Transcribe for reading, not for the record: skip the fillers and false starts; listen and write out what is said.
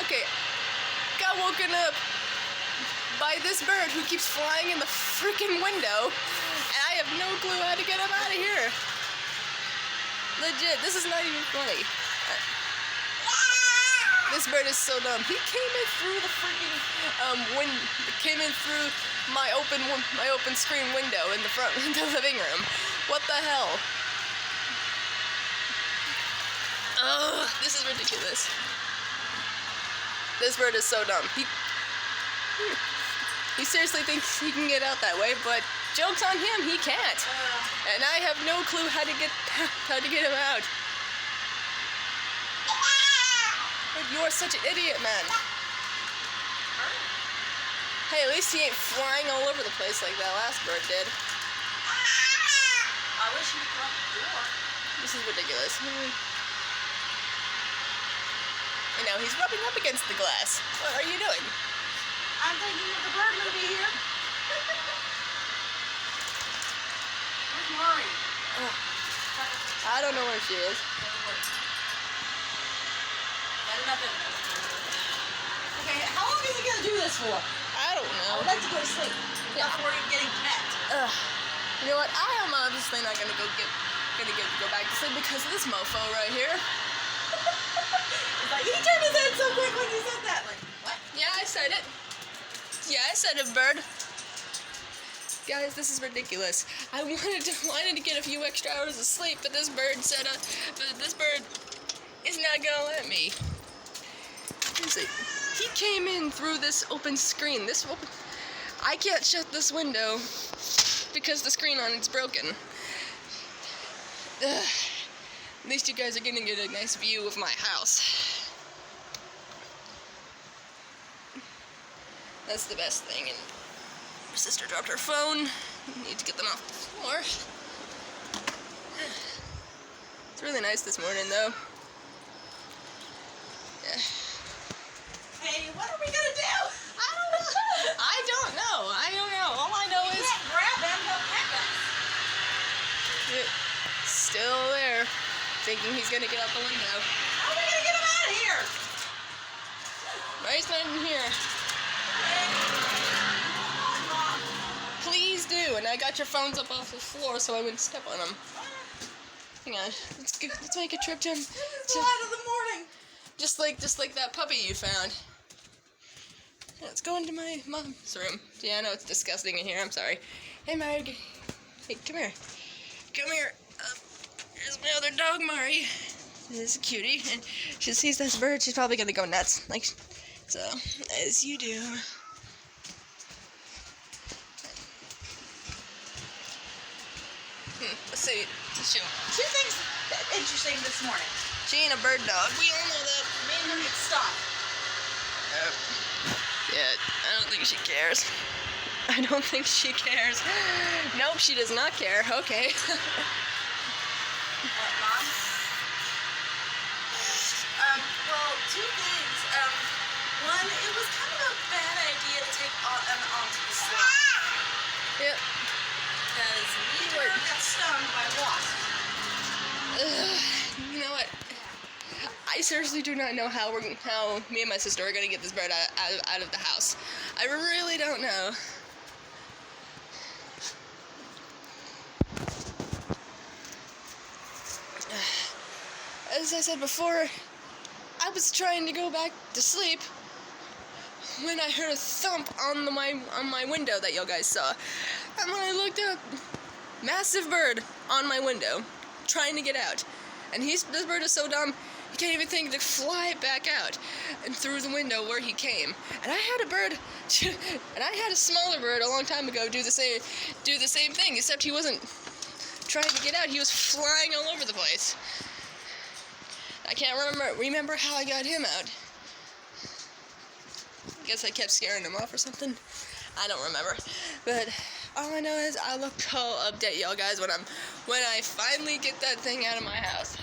Okay, got woken up by this bird who keeps flying in the freaking window, and I have no clue how to get him out of here. Legit, this is not even funny. This bird is so dumb. He came in through the freaking came in through my open screen window in the front in the living room. What the hell? Ugh, this is ridiculous. This bird is so dumb. He seriously thinks he can get out that way, but joke's on him, he can't. And I have no clue how to get him out. You're such an idiot, man. Hey, at least he ain't flying all over the place like that last bird did. I wish he would lock the door. This is ridiculous. You know, he's rubbing up against the glass. What are you doing? I'm thinking of the bird movie here. Where's Mari? Oh, I don't know where she is. Okay, how long is he gonna do this for? I don't know. I'd like to go to sleep. Yeah. Before you're getting pet. You know what? I am obviously not gonna go back to sleep because of this mofo right here. It's like, he turned his head so quick when you said that. Like, what? Yeah, I said it. Yeah, I said it, bird. Guys, this is ridiculous. I wanted to get a few extra hours of sleep, but this bird is not gonna let me. Seriously, he came in through this open screen. I can't shut this window because the screen on it's broken. Ugh. At least you guys are gonna get a nice view of my house. That's the best thing. And my sister dropped her phone. Need to get them off the floor. It's really nice this morning, though. Yeah. Hey, what are we gonna do? I don't know. All I know We is can't grab him, he'll peck us. it's still there, thinking he's gonna get out the window. How are we gonna get him out of here? Right not in here. Please do. And I got your phones up off the floor so I wouldn't step on them. Hang on. Let's make a trip to him. It's the light of the morning. Just like that puppy you found. Let's go into my mom's room. Yeah, I know it's disgusting in here. I'm sorry. Hey, Mari. Hey, come here. Come here. Here's my other dog, Mari. This is a cutie. And she sees this bird, she's probably gonna go nuts. Like, so, as you do. Let's see. Shoot. Two things interesting this morning. She ain't a bird dog. We all know that. Me and her get stopped. Yeah, I don't think she cares. I don't think she cares. Nope, she does not care. Okay. What, Mom? Well, two things. One, it was kind of a bad idea to take Autumn onto the slide. Yep. Because me and her got stung by wasps. You know what? I seriously do not know how me and my sister are gonna get this bird out of the house. I really don't know. As I said before, I was trying to go back to sleep when I heard a thump on my window that you guys saw. And when I looked up, massive bird on my window, trying to get out. And this bird is so dumb, he can't even think to fly back out and through the window where he came. And I had a smaller bird a long time ago do the same thing, except he wasn't trying to get out, he was flying all over the place. I can't remember how I got him out. I guess I kept scaring him off or something. I don't remember. But all I know is I'll update y'all guys when I finally get that thing out of my house.